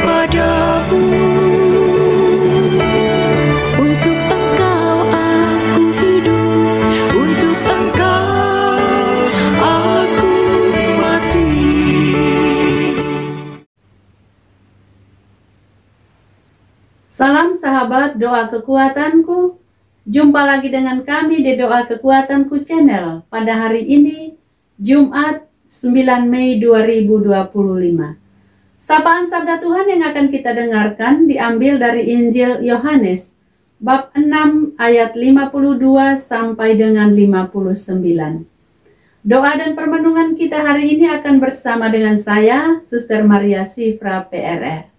padamu. Untuk Engkau aku hidup, untuk Engkau aku mati. Salam sahabat doa kekuatanku. Jumpa lagi dengan kami di Doa Kekuatanku Channel pada hari ini, Jumat 9 Mei 2025. Sapaan Sabda Tuhan yang akan kita dengarkan diambil dari Injil Yohanes, bab 6 ayat 52 sampai dengan 59. Doa dan permenungan kita hari ini akan bersama dengan saya, Suster Maria Sifra PRR.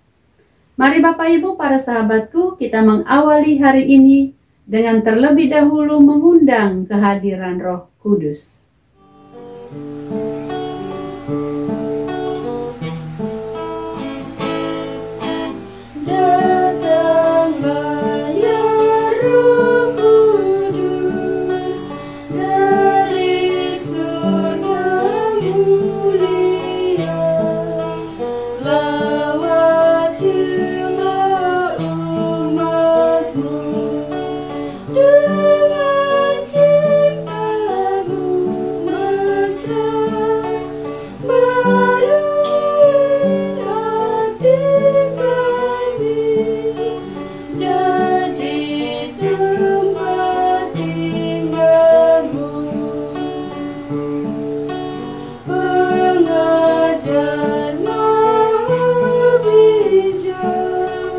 Mari Bapak Ibu para sahabatku, kita mengawali hari ini dengan terlebih dahulu mengundang kehadiran Roh Kudus. Datanglah ya Roh Kudus dari surga mulia, lawatilah umat-Mu dengan ciptamu mesra, barui hati kami jadi tempat tinggal-Mu. Pengajar maha bijak,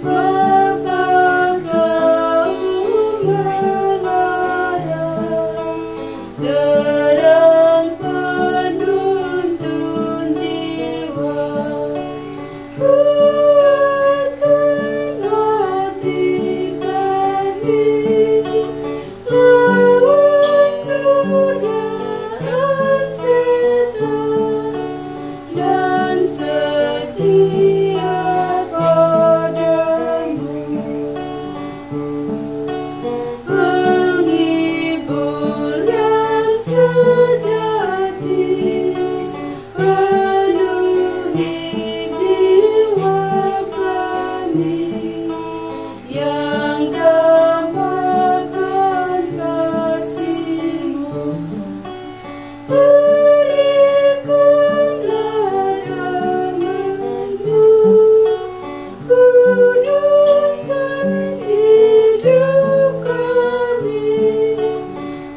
Bapa Kau melarang, terang penuntun jiwa, kuatkan hati kami, lawan godaan setan, dan setia padamu. Penghibur yang sejati, penuhi jiwa kami, yang dambakan kasih-Mu. Berikanlah damai-Mu, kuduskan hidup kami,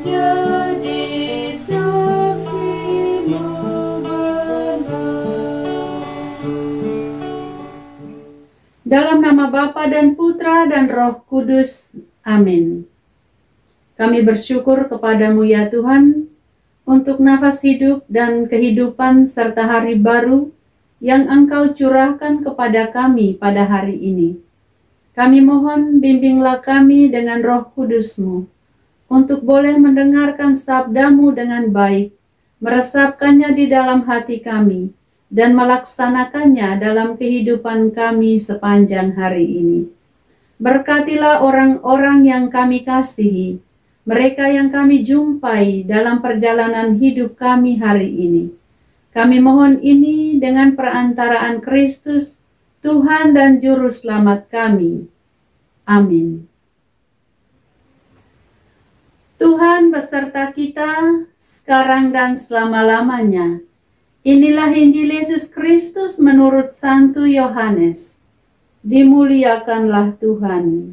jadi saksi-Mu benar. Dalam nama Bapa dan Putra dan Roh Kudus. Amin. Kami bersyukur kepadamu ya Tuhan, untuk nafas hidup dan kehidupan serta hari baru yang Engkau curahkan kepada kami pada hari ini. Kami mohon bimbinglah kami dengan Roh Kudus-Mu, untuk boleh mendengarkan sabda-Mu dengan baik, meresapkannya di dalam hati kami, dan melaksanakannya dalam kehidupan kami sepanjang hari ini. Berkatilah orang-orang yang kami kasihi, mereka yang kami jumpai dalam perjalanan hidup kami hari ini. Kami mohon ini dengan perantaraan Kristus, Tuhan dan Juru Selamat kami. Amin. Tuhan beserta kita sekarang dan selama-lamanya. Inilah Injil Yesus Kristus menurut Santo Yohanes. Dimuliakanlah Tuhan.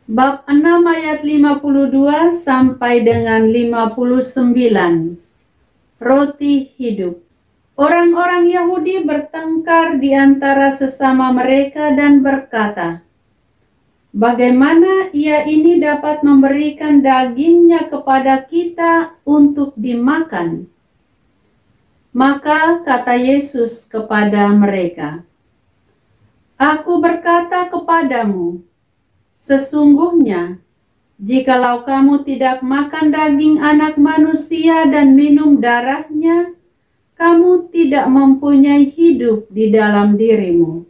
Bab 6 ayat 52 sampai dengan 59. Roti hidup. Orang-orang Yahudi bertengkar di antara sesama mereka dan berkata, bagaimana ia ini dapat memberikan dagingnya kepada kita untuk dimakan? Maka kata Yesus kepada mereka, Aku berkata kepadamu, sesungguhnya, jikalau kamu tidak makan daging anak manusia dan minum darahnya, kamu tidak mempunyai hidup di dalam dirimu.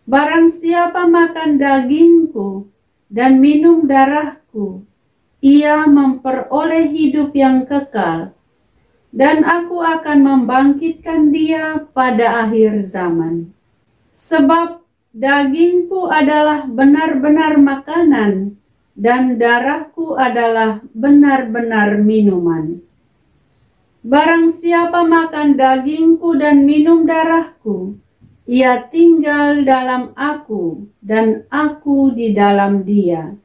Barang siapa makan dagingku dan minum darahku, ia memperoleh hidup yang kekal. dan aku akan membangkitkan dia pada akhir zaman. Sebab dagingku adalah benar-benar makanan, dan darahku adalah benar-benar minuman. Barang siapa makan dagingku dan minum darahku, ia tinggal dalam aku, dan aku di dalam dia.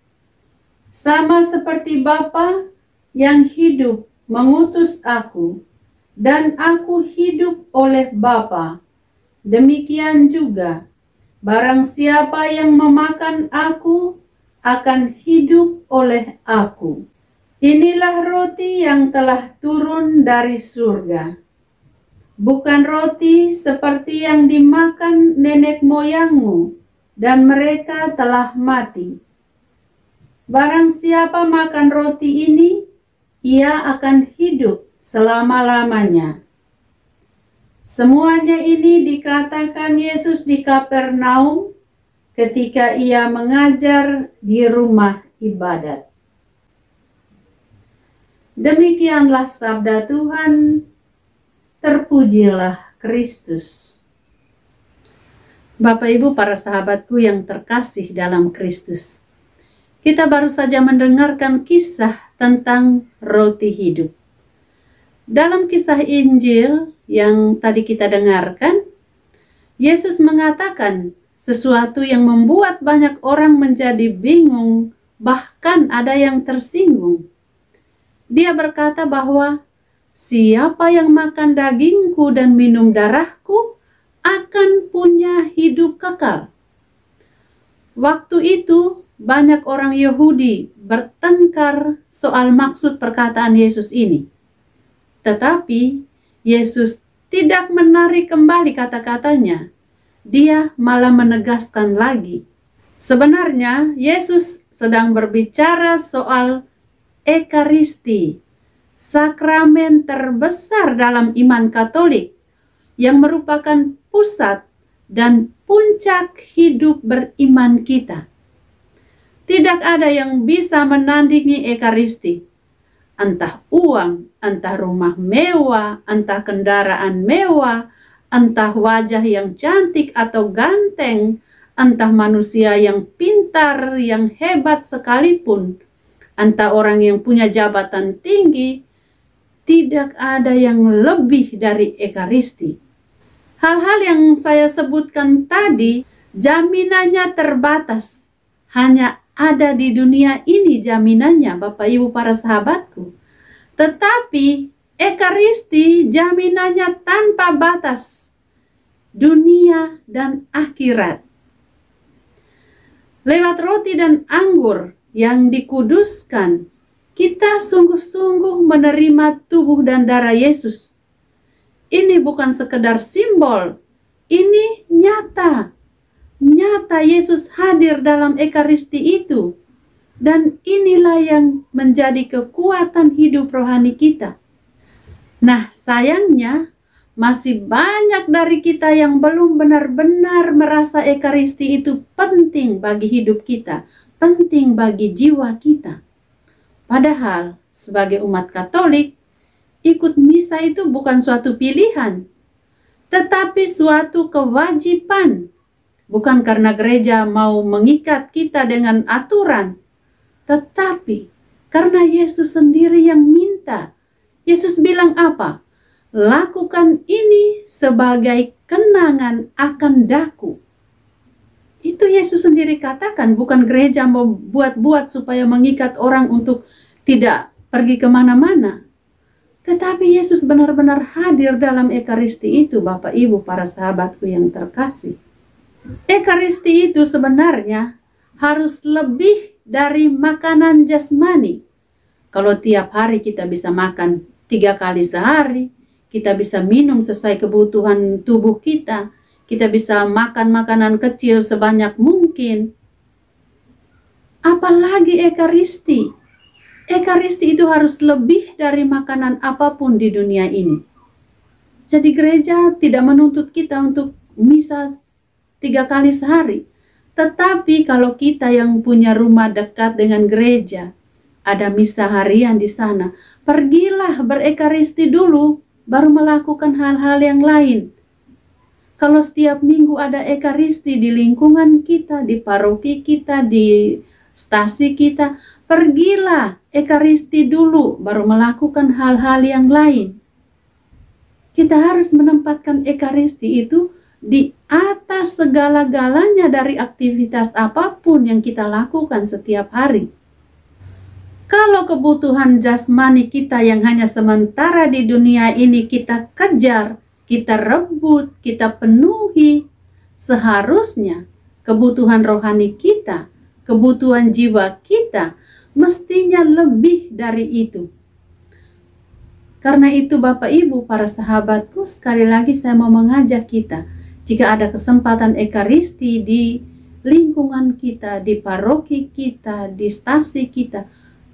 Sama seperti Bapa yang hidup mengutus aku, dan aku hidup oleh Bapa, demikian juga barang siapa yang memakan aku akan hidup oleh aku. Inilah roti yang telah turun dari surga, bukan roti seperti yang dimakan nenek moyangmu, dan mereka telah mati. Barang siapa makan roti ini, ia akan hidup selama-lamanya. Semuanya ini dikatakan Yesus di Kapernaum ketika ia mengajar di rumah ibadat. Demikianlah sabda Tuhan, terpujilah Kristus. Bapak Ibu para sahabatku yang terkasih dalam Kristus, kita baru saja mendengarkan kisah tentang roti hidup. Dalam kisah Injil yang tadi kita dengarkan, Yesus mengatakan sesuatu yang membuat banyak orang menjadi bingung, bahkan ada yang tersinggung. Dia berkata bahwa siapa yang makan dagingku dan minum darahku akan punya hidup kekal. Waktu itu banyak orang Yahudi bertengkar soal maksud perkataan Yesus ini. Tetapi Yesus tidak menarik kembali kata-katanya. Dia malah menegaskan lagi. Sebenarnya Yesus sedang berbicara soal Ekaristi, sakramen terbesar dalam iman Katolik yang merupakan pusat dan puncak hidup beriman kita. Tidak ada yang bisa menandingi Ekaristi. Entah uang, entah rumah mewah, entah kendaraan mewah, entah wajah yang cantik atau ganteng, entah manusia yang pintar, yang hebat sekalipun, entah orang yang punya jabatan tinggi, tidak ada yang lebih dari Ekaristi. Hal-hal yang saya sebutkan tadi, jaminannya terbatas. Hanya ada di dunia ini jaminannya, Bapak Ibu para sahabatku. Tetapi Ekaristi jaminannya tanpa batas, dunia dan akhirat. Lewat roti dan anggur yang dikuduskan, kita sungguh-sungguh menerima tubuh dan darah Yesus. Ini bukan sekedar simbol, ini nyata. Nyata Yesus hadir dalam Ekaristi itu. Dan inilah yang menjadi kekuatan hidup rohani kita. Nah, sayangnya masih banyak dari kita yang belum benar-benar merasa Ekaristi itu penting bagi hidup kita, penting bagi jiwa kita. Padahal sebagai umat Katolik, ikut misa itu bukan suatu pilihan, tetapi suatu kewajiban. Bukan karena gereja mau mengikat kita dengan aturan, tetapi karena Yesus sendiri yang minta. Yesus bilang apa? Lakukan ini sebagai kenangan akan daku. Itu Yesus sendiri katakan, bukan gereja mau buat-buat supaya mengikat orang untuk tidak pergi kemana-mana. Tetapi Yesus benar-benar hadir dalam Ekaristi itu, Bapak Ibu para sahabatku yang terkasih. Ekaristi itu sebenarnya harus lebih dari makanan jasmani. Kalau tiap hari kita bisa makan 3 kali sehari, kita bisa minum sesuai kebutuhan tubuh kita, kita bisa makan makanan kecil sebanyak mungkin. Apalagi Ekaristi. Ekaristi itu harus lebih dari makanan apapun di dunia ini. Jadi gereja tidak menuntut kita untuk misa 3 kali sehari. Tetapi kalau kita yang punya rumah dekat dengan gereja, ada misa harian di sana. Pergilah berekaristi dulu, baru melakukan hal-hal yang lain. Kalau setiap minggu ada ekaristi di lingkungan kita, di paroki kita, di stasi kita, pergilah ekaristi dulu, baru melakukan hal-hal yang lain. Kita harus menempatkan ekaristi itu di atas segala-galanya dari aktivitas apapun yang kita lakukan setiap hari. Kalau kebutuhan jasmani kita yang hanya sementara di dunia ini kita kejar, kita rebut, kita penuhi, seharusnya kebutuhan rohani kita, kebutuhan jiwa kita mestinya lebih dari itu. Karena itu Bapak Ibu, para sahabatku, sekali lagi saya mau mengajak kita, jika ada kesempatan ekaristi di lingkungan kita, di paroki kita, di stasi kita,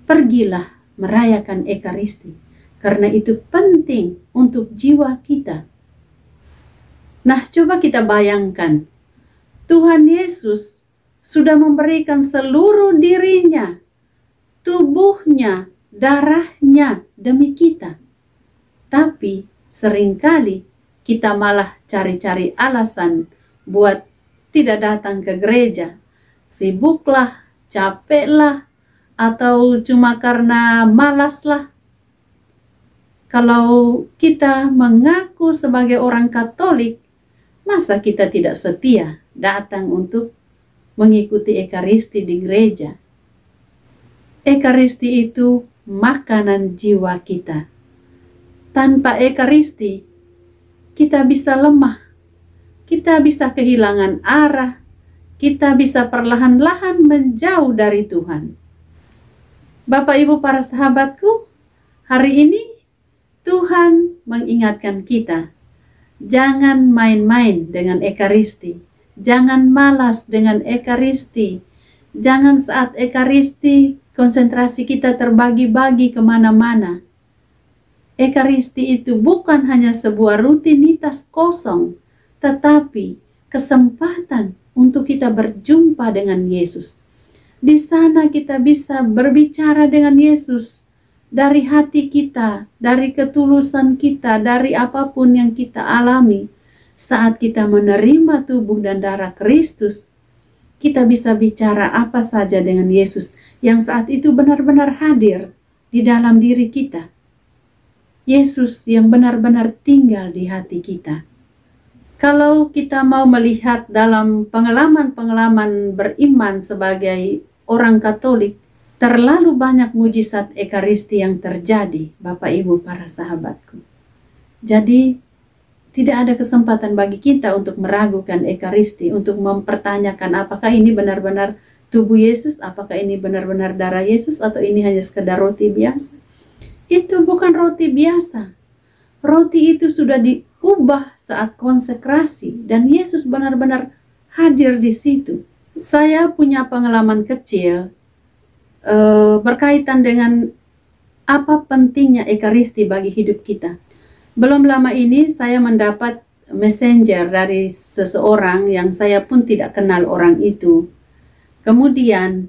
pergilah merayakan ekaristi. Karena itu penting untuk jiwa kita. Nah, coba kita bayangkan, Tuhan Yesus sudah memberikan seluruh dirinya, tubuhnya, darahnya demi kita. Tapi seringkali kita malah cari-cari alasan buat tidak datang ke gereja. Sibuklah, capeklah, atau cuma karena malaslah. Kalau kita mengaku sebagai orang Katolik, masa kita tidak setia datang untuk mengikuti ekaristi di gereja? Ekaristi itu makanan jiwa kita. Tanpa ekaristi, kita bisa lemah, kita bisa kehilangan arah, kita bisa perlahan-lahan menjauh dari Tuhan. Bapak Ibu para sahabatku, hari ini Tuhan mengingatkan kita, jangan main-main dengan ekaristi, jangan malas dengan ekaristi, jangan saat ekaristi konsentrasi kita terbagi-bagi kemana-mana. Ekaristi itu bukan hanya sebuah rutinitas kosong, tetapi kesempatan untuk kita berjumpa dengan Yesus. Di sana kita bisa berbicara dengan Yesus dari hati kita, dari ketulusan kita, dari apapun yang kita alami. Saat kita menerima tubuh dan darah Kristus, kita bisa bicara apa saja dengan Yesus yang saat itu benar-benar hadir di dalam diri kita. Yesus yang benar-benar tinggal di hati kita. Kalau kita mau melihat dalam pengalaman-pengalaman beriman sebagai orang Katolik, terlalu banyak mujizat ekaristi yang terjadi, Bapak Ibu para sahabatku. Jadi tidak ada kesempatan bagi kita untuk meragukan ekaristi, untuk mempertanyakan apakah ini benar-benar tubuh Yesus, apakah ini benar-benar darah Yesus, atau ini hanya sekedar roti biasa. Itu bukan roti biasa. Roti itu sudah diubah saat konsekrasi dan Yesus benar-benar hadir di situ. Saya punya pengalaman kecil berkaitan dengan apa pentingnya ekaristi bagi hidup kita. Belum lama ini saya mendapat messenger dari seseorang yang saya pun tidak kenal orang itu. Kemudian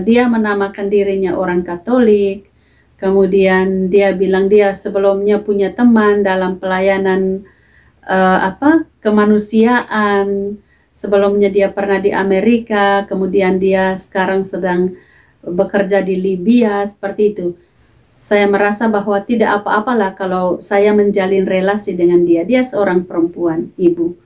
dia menamakan dirinya orang Katolik. Kemudian dia bilang dia sebelumnya punya teman dalam pelayanan kemanusiaan. Sebelumnya dia pernah di Amerika, kemudian dia sekarang sedang bekerja di Libya, seperti itu. Saya merasa bahwa tidak apa-apalah kalau saya menjalin relasi dengan dia. Dia seorang perempuan, ibu.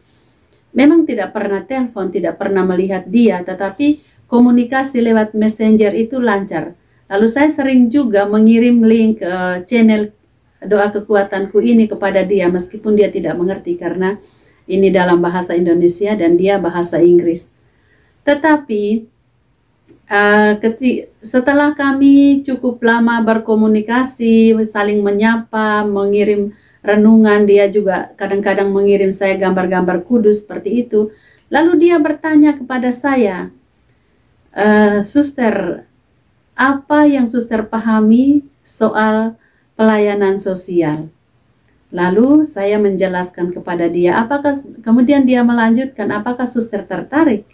Memang tidak pernah telepon, tidak pernah melihat dia, tetapi komunikasi lewat messenger itu lancar. Lalu saya sering juga mengirim link ke channel Doa Kekuatanku ini kepada dia, meskipun dia tidak mengerti karena ini dalam bahasa Indonesia dan dia bahasa Inggris. Tetapi setelah kami cukup lama berkomunikasi, saling menyapa, mengirim renungan, dia juga kadang-kadang mengirim saya gambar-gambar kudus seperti itu. Lalu dia bertanya kepada saya, Suster, apa yang suster pahami soal pelayanan sosial? Lalu saya menjelaskan kepada dia, kemudian dia melanjutkan, apakah suster tertarik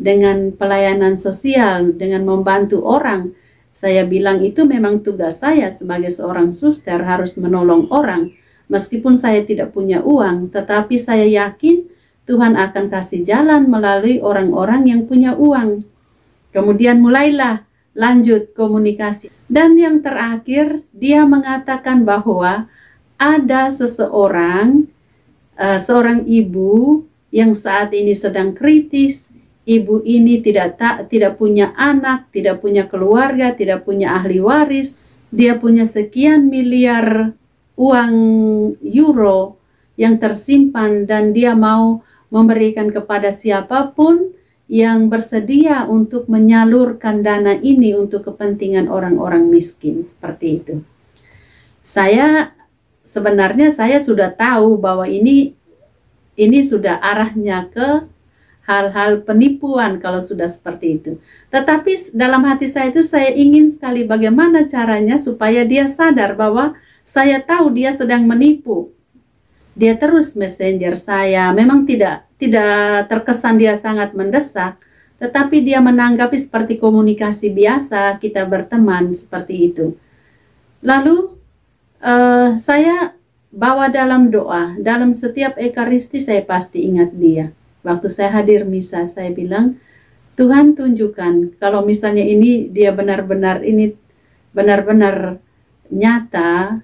dengan pelayanan sosial, dengan membantu orang? Saya bilang itu memang tugas saya sebagai seorang suster, harus menolong orang. Meskipun saya tidak punya uang, tetapi saya yakin Tuhan akan kasih jalan melalui orang-orang yang punya uang. Kemudian mulailah lanjut komunikasi. Dan yang terakhir, dia mengatakan bahwa ada seorang ibu yang saat ini sedang kritis. Ibu ini tidak punya anak, tidak punya keluarga, tidak punya ahli waris. Dia punya sekian miliar uang euro yang tersimpan dan dia mau memberikan kepada siapapun yang bersedia untuk menyalurkan dana ini untuk kepentingan orang-orang miskin, seperti itu. Sebenarnya saya sudah tahu bahwa ini sudah arahnya ke hal-hal penipuan kalau sudah seperti itu. Tetapi dalam hati saya itu saya ingin sekali bagaimana caranya supaya dia sadar bahwa saya tahu dia sedang menipu. Dia terus messenger saya, memang tidak terkesan dia sangat mendesak, tetapi dia menanggapi seperti komunikasi biasa, kita berteman seperti itu. Lalu saya bawa dalam doa, dalam setiap ekaristi saya pasti ingat dia. Waktu saya hadir misa, saya bilang, Tuhan tunjukkan kalau misalnya ini dia benar-benar nyata,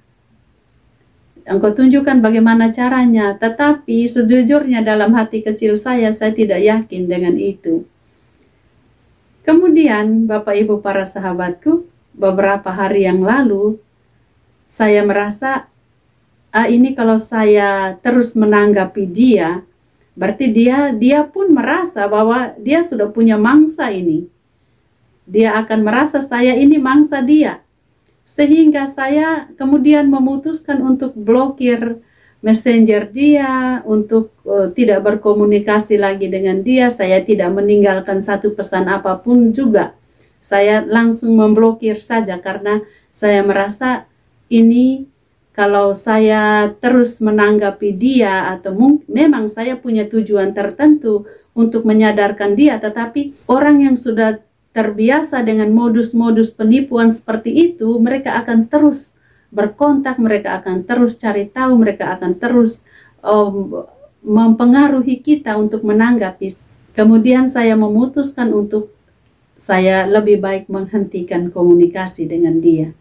Engkau tunjukkan bagaimana caranya. Tetapi sejujurnya dalam hati kecil saya tidak yakin dengan itu. Kemudian Bapak Ibu para sahabatku, beberapa hari yang lalu, saya merasa, ini kalau saya terus menanggapi dia, berarti dia pun merasa bahwa dia sudah punya mangsa ini. Dia akan merasa saya ini mangsa dia. Sehingga saya kemudian memutuskan untuk blokir messenger dia, untuk tidak berkomunikasi lagi dengan dia. Saya tidak meninggalkan satu pesan apapun juga. Saya langsung memblokir saja karena saya merasa ini kalau saya terus menanggapi dia atau memang saya punya tujuan tertentu untuk menyadarkan dia, tetapi orang yang sudah terbiasa dengan modus-modus penipuan seperti itu, mereka akan terus berkontak, mereka akan terus cari tahu, mereka akan terus mempengaruhi kita untuk menanggapi. Kemudian saya memutuskan untuk saya lebih baik menghentikan komunikasi dengan dia.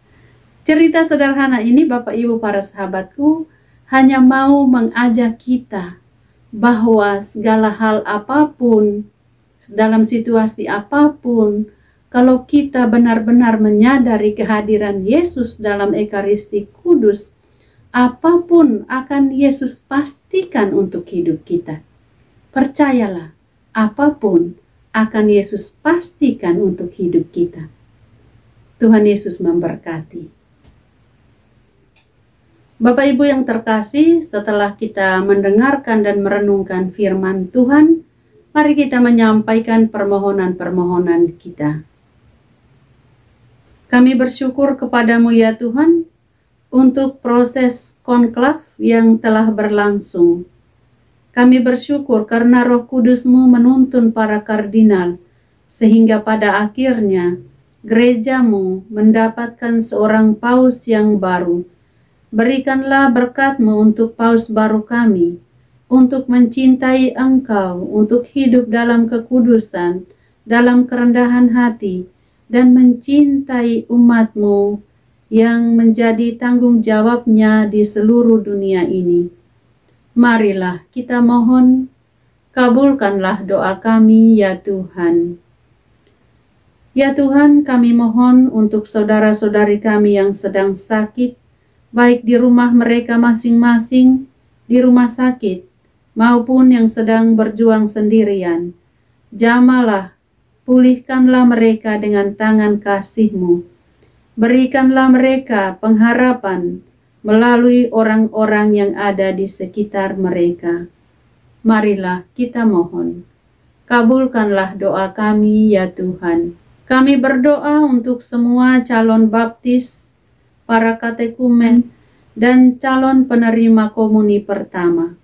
Cerita sederhana ini Bapak Ibu para sahabatku hanya mau mengajak kita bahwa segala hal apapun, dalam situasi apapun, kalau kita benar-benar menyadari kehadiran Yesus dalam Ekaristi Kudus, apapun akan Yesus pastikan untuk hidup kita. Percayalah, apapun akan Yesus pastikan untuk hidup kita. Tuhan Yesus memberkati. Bapak Ibu yang terkasih, setelah kita mendengarkan dan merenungkan firman Tuhan, mari kita menyampaikan permohonan-permohonan kita. Kami bersyukur kepadamu ya Tuhan, untuk proses konklav yang telah berlangsung. Kami bersyukur karena Roh Kudus-Mu menuntun para kardinal, sehingga pada akhirnya gereja-Mu mendapatkan seorang paus yang baru. Berikanlah berkat-Mu untuk paus baru kami, untuk mencintai Engkau, untuk hidup dalam kekudusan, dalam kerendahan hati, dan mencintai umat-Mu yang menjadi tanggung jawabnya di seluruh dunia ini. Marilah kita mohon, kabulkanlah doa kami ya Tuhan. Ya Tuhan, kami mohon untuk saudara-saudari kami yang sedang sakit, baik di rumah mereka masing-masing, di rumah sakit, maupun yang sedang berjuang sendirian. Jamalah, pulihkanlah mereka dengan tangan kasih-Mu. Berikanlah mereka pengharapan melalui orang-orang yang ada di sekitar mereka. Marilah kita mohon, kabulkanlah doa kami ya Tuhan. Kami berdoa untuk semua calon baptis, para katekumen, dan calon penerima komuni pertama.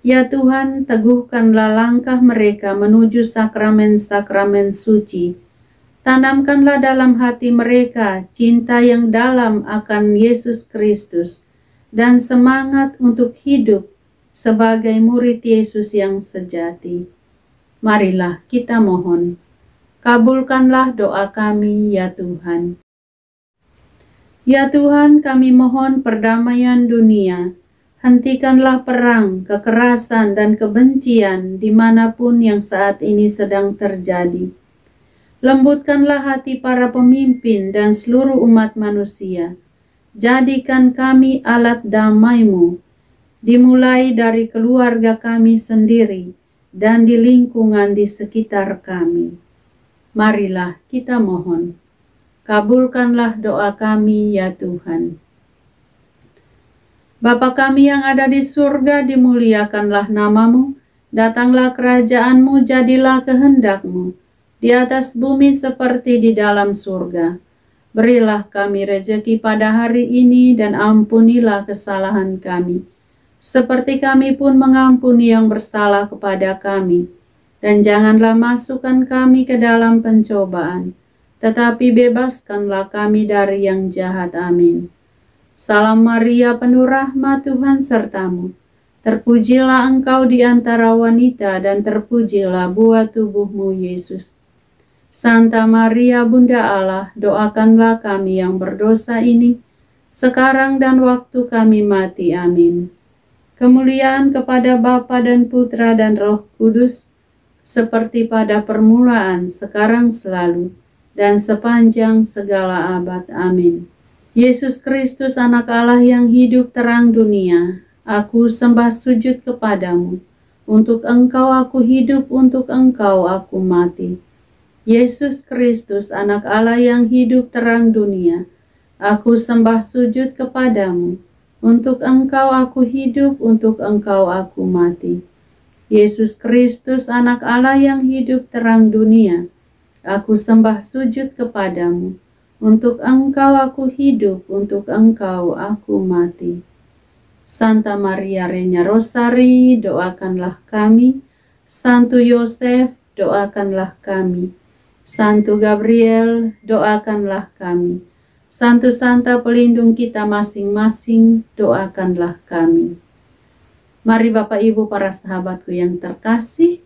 Ya Tuhan, teguhkanlah langkah mereka menuju sakramen-sakramen suci. Tanamkanlah dalam hati mereka cinta yang dalam akan Yesus Kristus dan semangat untuk hidup sebagai murid Yesus yang sejati. Marilah kita mohon. Kabulkanlah doa kami, ya Tuhan. Ya Tuhan, kami mohon perdamaian dunia. Hentikanlah perang, kekerasan, dan kebencian dimanapun yang saat ini sedang terjadi. Lembutkanlah hati para pemimpin dan seluruh umat manusia. Jadikan kami alat damai-Mu, dimulai dari keluarga kami sendiri dan di lingkungan di sekitar kami. Marilah kita mohon. Kabulkanlah doa kami, ya Tuhan. Bapa kami yang ada di surga, dimuliakanlah nama-Mu, datanglah kerajaan-Mu, jadilah kehendak-Mu, di atas bumi seperti di dalam surga. Berilah kami rejeki pada hari ini, dan ampunilah kesalahan kami, seperti kami pun mengampuni yang bersalah kepada kami. Dan janganlah masukkan kami ke dalam pencobaan, tetapi bebaskanlah kami dari yang jahat. Amin. Salam Maria, penuh rahmat, Tuhan sertamu. Terpujilah engkau di antara wanita, dan terpujilah buah tubuhmu, Yesus. Santa Maria, Bunda Allah, doakanlah kami yang berdosa ini, sekarang dan waktu kami mati. Amin. Kemuliaan kepada Bapa dan Putra dan Roh Kudus, seperti pada permulaan, sekarang, selalu, dan sepanjang segala abad. Amin. Yesus Kristus, anak Allah yang hidup terang dunia, aku sembah sujud kepadamu. Untuk engkau aku hidup, untuk engkau aku mati. Yesus Kristus, anak Allah yang hidup terang dunia, aku sembah sujud kepadamu. Untuk engkau aku hidup, untuk engkau aku mati. Yesus Kristus, anak Allah yang hidup terang dunia, aku sembah sujud kepadamu. Untuk engkau aku hidup, untuk engkau aku mati. Santa Maria Reina Rosari, doakanlah kami. Santo Yosef, doakanlah kami. Santo Gabriel, doakanlah kami. Santo-santa pelindung kita masing-masing, doakanlah kami. Mari Bapak Ibu para sahabatku yang terkasih,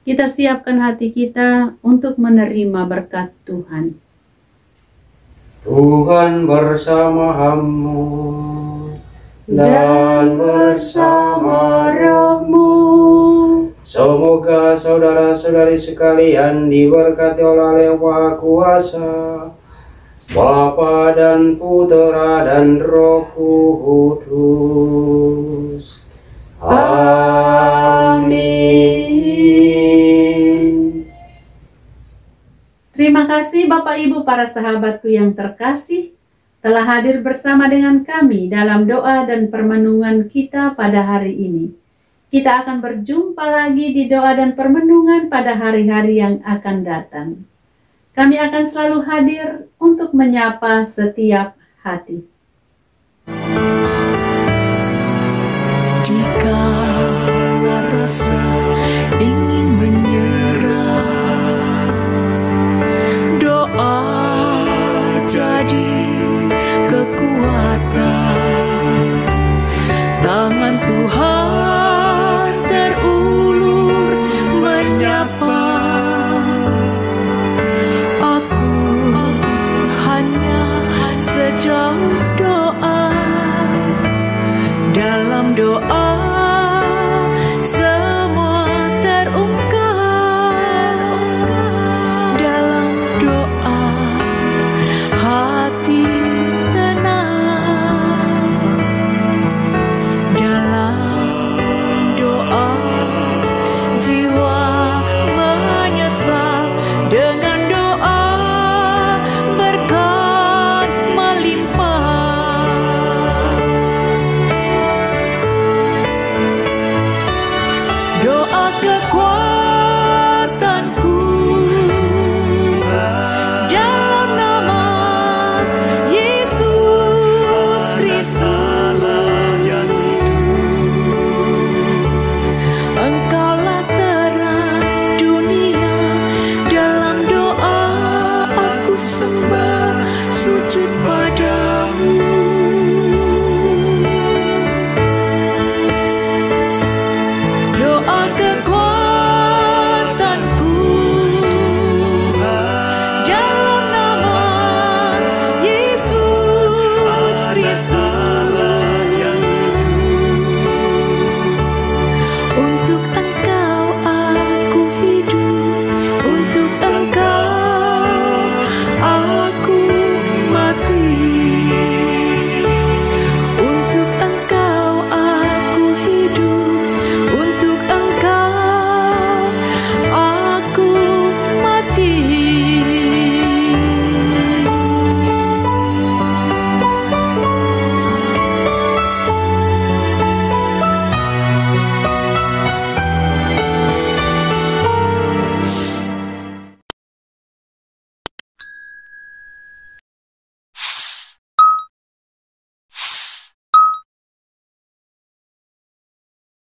kita siapkan hati kita untuk menerima berkat Tuhan. Tuhan bersama-Mu dan bersama rohmu. Semoga saudara-saudari sekalian diberkati oleh Yang Maha Kuasa, Bapa dan Putra dan Roh Kudus. Amin. Terima kasih Bapak Ibu para sahabatku yang terkasih telah hadir bersama dengan kami dalam doa dan permenungan kita pada hari ini. Kita akan berjumpa lagi di doa dan permenungan pada hari-hari yang akan datang. Kami akan selalu hadir untuk menyapa setiap hati. Jika rasa ingin menyerah, doa jadi kekuatan. Tangan Tuhan terulur menyapa. Aku hanya sejauh doa. Dalam doa semua terungkap. Dalam doa hati tenang. Dalam doa jiwa menyesal. Dengan doa berkat melimpah. Doa kekuatanku dalam nama Yesus Kristus. Engkaulah terang dunia, dalam doa doa kekuatan